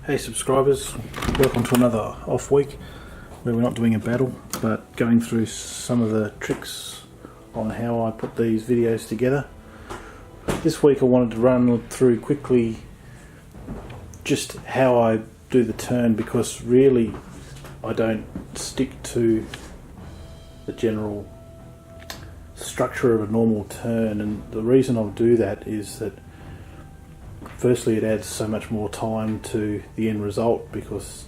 Hey subscribers, welcome to another off week where we're not doing a battle but going through some of the tricks on how I put these videos together. This week I wanted to run through quickly just how I do the turn, because really I don't stick to the general structure of a normal turn, and the reason I'll do that is that firstly it adds so much more time to the end result, because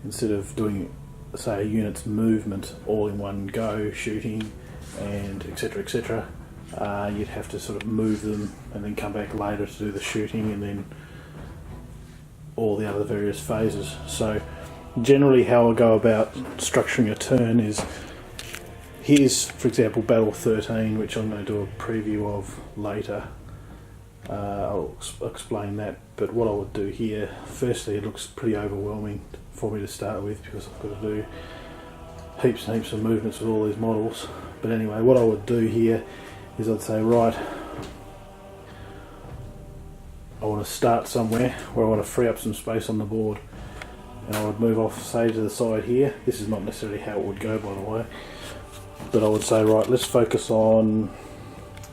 instead of doing, say, a unit's movement all in one go, shooting and etc, you'd have to sort of move them and then come back later to do the shooting and then all the other various phases. So generally how I go about structuring a turn is, here's for example Battle 13, which I'm going to do a preview of later. I'll explain that, but what I would do here, firstly it looks pretty overwhelming for me to start with because I've got to do heaps and heaps of movements with all these models. But anyway, what I would do here is I'd say, right, I want to start somewhere where I want to free up some space on the board, and I would move off, say, to the side here. This is not necessarily how it would go, by the way, but I would say, right, let's focus on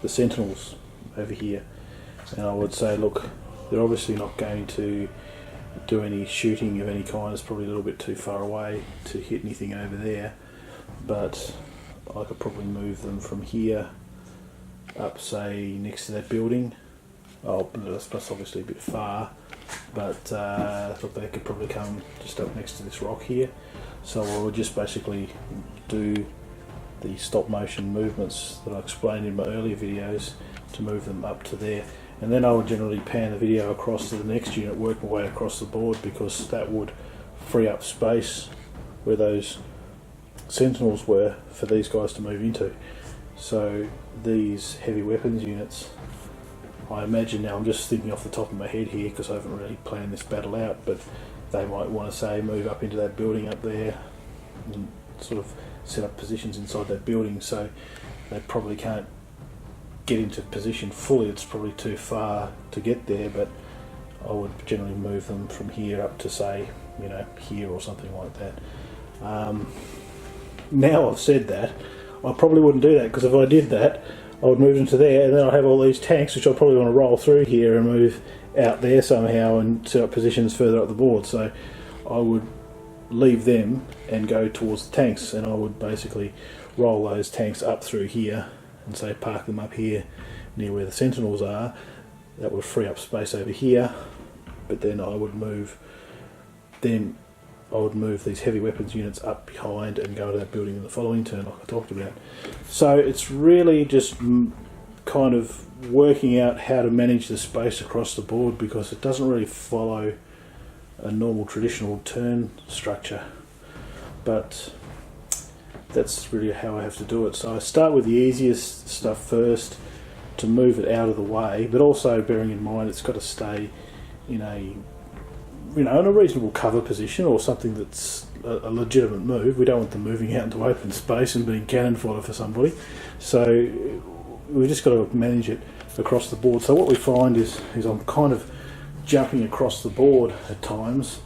the sentinels over here. And I would say, look, they're obviously not going to do any shooting of any kind. It's probably a little bit too far away to hit anything over there, but I could probably move them from here up, say, next to that building. Oh, that's obviously a bit far, but look, they could probably come just up next to this rock here. So I would just basically do the stop motion movements that I explained in my earlier videos to move them up to there. And then I would generally pan the video across to the next unit, work my way across the board, because that would free up space where those sentinels were for these guys to move into. So these heavy weapons units, I imagine, now I'm just thinking off the top of my head here because I haven't really planned this battle out, but they might want to, say, move up into that building up there and sort of set up positions inside that building, so they probably can't get into position fully. It's probably too far to get there, but I would generally move them from here up to, say, you know, here or something like that. Now I've said that, I probably wouldn't do that, because if I did that I would move them to there, and then I'll have all these tanks which I'll probably want to roll through here and move out there somehow and set up positions further up the board. So I would leave them and go towards the tanks, and I would basically roll those tanks up through here and, say, park them up here near where the sentinels are. That would free up space over here, but then I would move these heavy weapons units up behind and go to that building in the following turn, like I talked about. So it's really just kind of working out how to manage the space across the board, because it doesn't really follow a normal traditional turn structure, but that's really how I have to do it. So I start with the easiest stuff first to move it out of the way, but also bearing in mind it's got to stay in a, you know, in a reasonable cover position, or something that's a legitimate move. We don't want them moving out into open space and being cannon fodder for somebody. So we've just got to manage it across the board. So what we find is I'm kind of jumping across the board at times,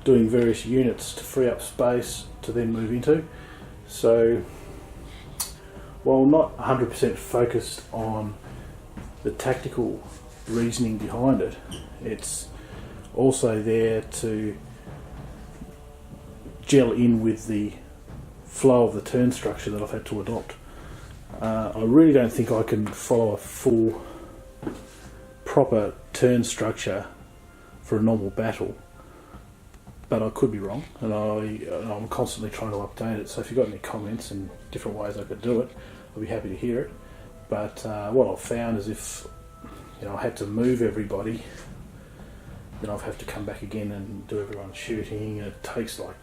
doing various units to free up space to then move into. So while not 100% focused on the tactical reasoning behind it, it's also there to gel in with the flow of the turn structure that I've had to adopt. I really don't think I can follow a full proper turn structure for a normal battle, but I could be wrong, and I'm constantly trying to update it. So if you've got any comments and different ways I could do it, I'll be happy to hear it. But what I've found is, if I had to move everybody, then I'll have to come back again and do everyone's shooting, and it takes like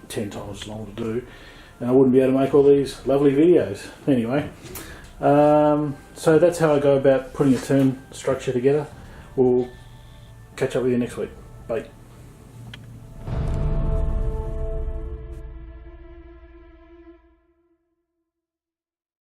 10 times as long to do, and I wouldn't be able to make all these lovely videos. Anyway, so that's how I go about putting a turn structure together. We'll catch up with you next week. Bye.